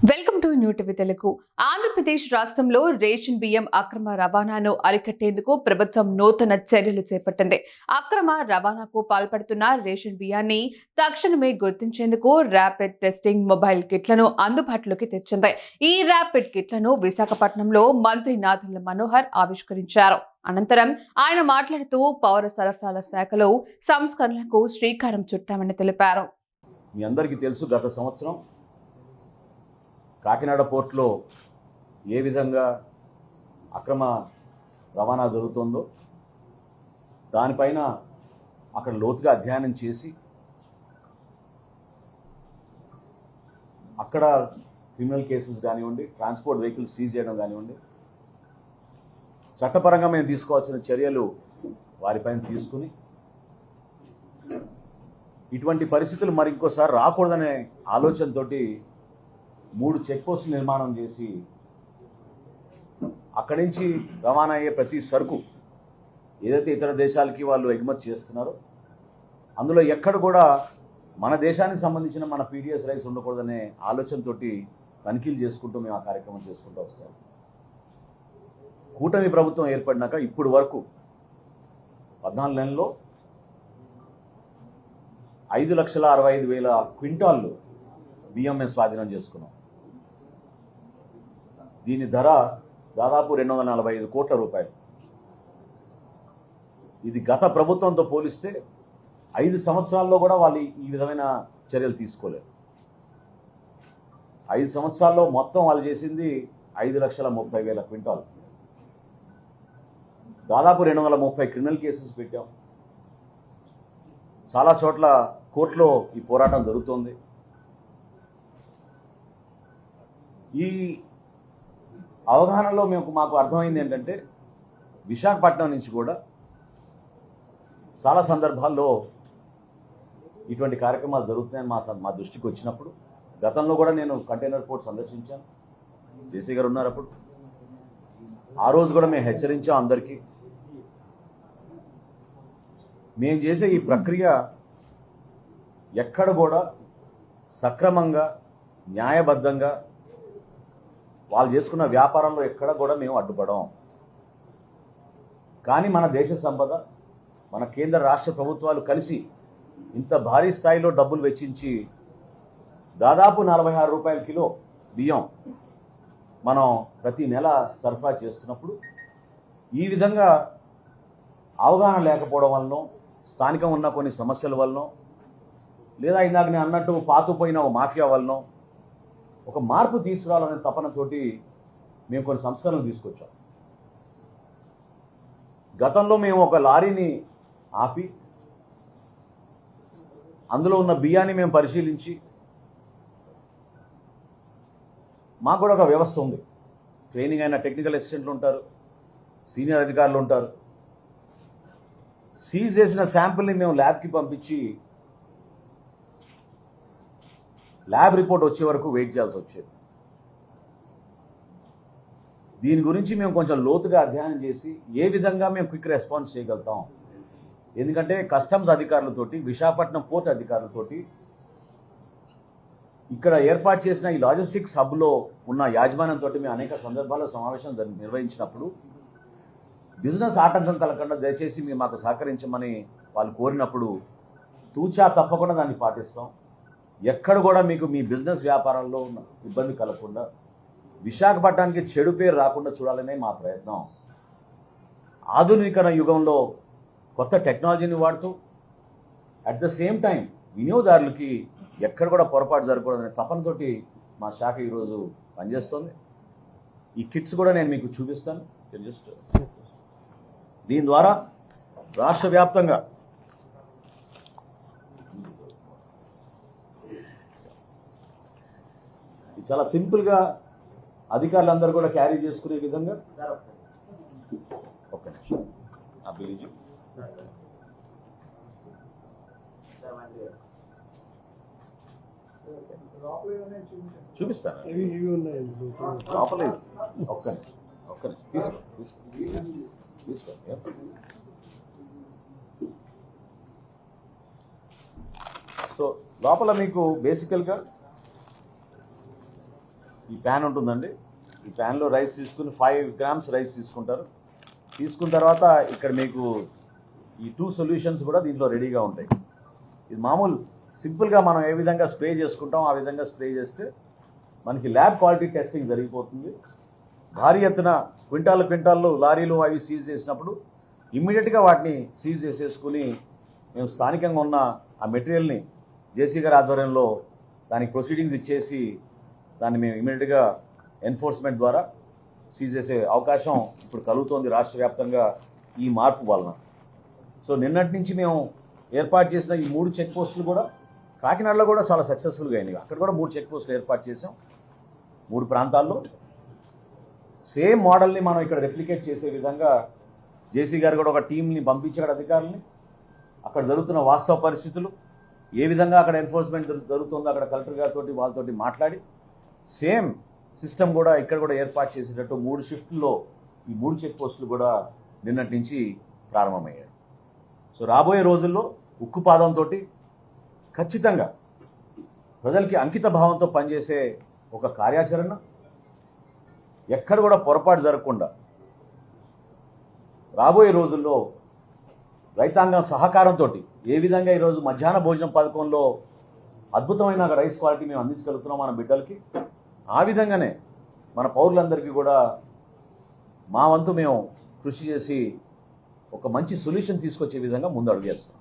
Welcome to new TV Telugu. Andhra Pradesh రాష్ట్రంలో ration బియ్యం అక్రమ రవాణాను అరికట్టేందుకు ప్రభుత్వం నూతన చర్యలు చేపట్టింది. అక్రమ రవాణాకు పాల్పడుతున్న రేషన్ బియ్యాన్ని తక్షణమే గుర్తించేందుకు ర్యాపిడ్ టెస్టింగ్ మొబైల్ కిట్లను అందుబాటులోకి తెచ్చింది. ఈ ర్యాపిడ్ కిట్లను విశాఖపట్నంలో మంత్రి నాదెండ్ల మనోహర్ ఆవిష్కరించారు. అనంతరం ఆయన మాట్లాడుతూ పౌర సరఫరాల శాఖలో సంస్కరణలకు శ్రీకారం చుట్టామని తెలిపారు. మీ అందరికీ తెలుసు, గత సంవత్సరం కాకినాడ పోర్టులో ఏ విధంగా అక్రమ రవాణా జరుగుతుందో దానిపైన అక్కడ లోతుగా అధ్యయనం చేసి అక్కడ క్రిమినల్ కేసెస్ కానివ్వండి, ట్రాన్స్పోర్ట్ వెహికల్స్ సీజ్ చేయడం కానివ్వండి, చట్టపరంగా మేము తీసుకోవాల్సిన చర్యలు వారిపైన తీసుకుని ఇటువంటి పరిస్థితులు మరి ఇంకోసారి రాకూడదనే ఆలోచనతోటి 3 చెక్ పోస్టులు నిర్మాణం చేసి అక్కడి నుంచి రవాణా అయ్యే ప్రతి సరుకు ఏదైతే ఇతర దేశాలకి వాళ్ళు ఎగుమతి చేస్తున్నారో అందులో ఎక్కడ కూడా మన దేశానికి సంబంధించిన మన పీడిఎస్ రైస్ ఉండకూడదనే ఆలోచనతోటి తనిఖీలు చేసుకుంటూ మేము ఆ కార్యక్రమం చేసుకుంటూ వస్తాం. కూటమి ప్రభుత్వం ఏర్పడినాక ఇప్పుడు వరకు 14 నెలల్లో 5,65,000 క్వింటాళ్ళు బియ్యం మేము స్వాధీనం చేసుకున్నాం. దీని ధర దాదాపు 245 కోట్ల రూపాయలు. ఇది గత ప్రభుత్వంతో పోలిస్తే 5 సంవత్సరాల్లో కూడా వాళ్ళు ఈ విధమైన చర్యలు తీసుకోలేరు. 5 సంవత్సరాల్లో మొత్తం వాళ్ళు చేసింది 5,30,000 క్వింటాలు. దాదాపు 230 క్రిమినల్ కేసెస్ పెట్టాం. చాలా చోట్ల కోర్టులో ఈ పోరాటం జరుగుతోంది. ఈ అవగాహనలో మాకు అర్థమైంది ఏంటంటే విశాఖపట్నం నుంచి కూడా చాలా సందర్భాల్లో ఇటువంటి కార్యక్రమాలు జరుగుతున్నాయని మా దృష్టికి వచ్చినప్పుడు, గతంలో కూడా నేను కంటైనర్ పోర్ట్ సందర్శించాను. జేసీ గారు ఉన్నారు అప్పుడు. ఆ రోజు కూడా మేము హెచ్చరించాం అందరికీ. మేము చేసే ఈ ప్రక్రియ ఎక్కడ కూడా సక్రమంగా, న్యాయబద్ధంగా వాళ్ళు చేసుకున్న వ్యాపారంలో ఎక్కడ కూడా మేము అడ్డుపడం. కానీ మన దేశ సంపద, మన కేంద్ర రాష్ట్ర ప్రభుత్వాలు కలిసి ఇంత భారీ స్థాయిలో డబ్బులు వెచ్చించి దాదాపు 46 రూపాయల కిలో బియ్యం మనం ప్రతి నెల సరఫరా చేస్తున్నప్పుడు ఈ విధంగా అవగాహన లేకపోవడం వలన, స్థానికంగా ఉన్న కొన్ని సమస్యల వలన, లేదా ఇందాక నేను అన్నట్టు పాతుపోయిన ఒక మాఫియా వలన ఒక మార్పు తీసుకురావాలనే తపనతోటి మేము కొన్ని సంస్కరణలు తీసుకొచ్చాం. గతంలో మేము ఒక లారీని ఆపి అందులో ఉన్న బియ్యాన్ని మేము పరిశీలించి, మాకు కూడా ఒక వ్యవస్థ ఉంది. ట్రైనింగ్ అయిన టెక్నికల్ అసిస్టెంట్లు ఉంటారు, సీనియర్ అధికారులు ఉంటారు. సీజ్ చేసిన శాంపిల్ని మేము ల్యాబ్కి పంపించి ల్యాబ్ రిపోర్ట్ వచ్చే వరకు వెయిట్ చేయాల్సి వచ్చేది. దీని గురించి మేము కొంచెం లోతుగా అధ్యయనం చేసి ఏ విధంగా మేము క్విక్ రెస్పాన్స్ చేయగలుగుతాం. ఎందుకంటే కస్టమ్స్ అధికారులతోటి, విశాఖపట్నం పోర్ట్ అధికారులతోటి, ఇక్కడ ఏర్పాటు చేసిన ఈ లాజిస్టిక్స్ హబ్లో ఉన్న యాజమాన్యంతో మేము అనేక సందర్భాల్లో సమావేశం నిర్వహించినప్పుడు బిజినెస్ ఆటంకం కలగకుండా దయచేసి మేము మాకు సహకరించమని వాళ్ళు కోరినప్పుడు తూచా తప్పకుండా దాన్ని పాటిస్తాం. ఎక్కడ కూడా మీకు మీ బిజినెస్ వ్యాపారంలో ఇబ్బంది కలగకుండా, విశాఖపట్నానికి చెడు పేరు రాకుండా చూడాలనే మా ప్రయత్నం. ఆధునికరణ యుగంలో కొత్త టెక్నాలజీని వాడుతూ అట్ ద సేమ్ టైం వినియోగదారులకి ఎక్కడ కూడా పొరపాటు జరగకూడదనే తపనతోటి మా శాఖ ఈరోజు పనిచేస్తుంది. ఈ కిట్స్ కూడా నేను మీకు చూపిస్తాను. దీని ద్వారా రాష్ట్ర వ్యాప్తంగా చాలా సింపుల్గా అధికారులందరూ కూడా క్యారీ చేసుకునే విధంగా ఒక్క నిమిషం చూపిస్తాను. లోపలే ఒక్క తీసుకో. సో లోపల మీకు బేసికల్గా ఈ ప్యాన్ ఉంటుందండి. ఈ ప్యాన్లో రైస్ తీసుకుని 5 grams రైస్ తీసుకుంటారు. తీసుకున్న తర్వాత ఇక్కడ మీకు ఈ 2 సొల్యూషన్స్ కూడా దీంట్లో రెడీగా ఉంటాయి. ఇది మామూలు సింపుల్గా మనం ఏ విధంగా స్ప్రే చేసుకుంటాం ఆ విధంగా స్ప్రే చేస్తే మనకి ల్యాబ్ క్వాలిటీ టెస్టింగ్ జరిగిపోతుంది. భారీ ఎత్తున క్వింటాళ్ళు లారీలు అవి సీజ్ చేసినప్పుడు ఇమ్మీడియట్గా వాటిని సీజ్ చేసేసుకుని మేము స్థానికంగా ఉన్న ఆ మెటీరియల్ని జేసీ గారి ఆధ్వర్యంలో దానికి ప్రొసీడింగ్స్ ఇచ్చేసి దాన్ని మేము ఇమ్మీడియట్గా ఎన్ఫోర్స్మెంట్ ద్వారా సీజ్ చేసే అవకాశం ఇప్పుడు కలుగుతోంది రాష్ట్ర వ్యాప్తంగా ఈ మార్పు వలన. సో నిన్నటి నుంచి మేము ఏర్పాటు చేసిన ఈ 3 చెక్ పోస్టులు కూడా కాకినాడలో కూడా చాలా సక్సెస్ఫుల్గా అయినాయి. అక్కడ కూడా 3 చెక్ పోస్టులు ఏర్పాటు చేసాం 3 ప్రాంతాల్లో. సేమ్ మోడల్ని మనం ఇక్కడ రెప్లికేట్ చేసే విధంగా జేసీ గారు కూడా ఒక టీంని పంపించాడు అధికారులని. అక్కడ జరుగుతున్న వాస్తవ పరిస్థితులు ఏ విధంగా అక్కడ ఎన్ఫోర్స్మెంట్ జరుగుతుందో అక్కడ కలెక్టర్ గారితో వాళ్ళతోటి మాట్లాడి సేమ్ సిస్టమ్ కూడా ఇక్కడ కూడా ఏర్పాటు చేసేటట్టు 3 షిఫ్ట్లో ఈ 3 చెక్ పోస్టులు కూడా నిన్నటి నుంచి ప్రారంభమయ్యాయి. సో రాబోయే రోజుల్లో ఉక్కుపాదంతో ఖచ్చితంగా ప్రజలకి అంకిత భావంతో పనిచేసే ఒక కార్యాచరణ, ఎక్కడ కూడా పొరపాటు జరగకుండా రాబోయే రోజుల్లో రైతాంగం సహకారంతో ఏ విధంగా ఈరోజు మధ్యాహ్న భోజనం పథకంలో అద్భుతమైన రైస్ క్వాలిటీ మేము అందించగలుగుతున్నాం మన బిడ్డలకి, ఆ విధంగానే మన పౌరులందరికీ కూడా మా వంతు మేము కృషి చేసి ఒక మంచి సొల్యూషన్ తీసుకొచ్చే విధంగా ముందు అడుగు వేస్తాం.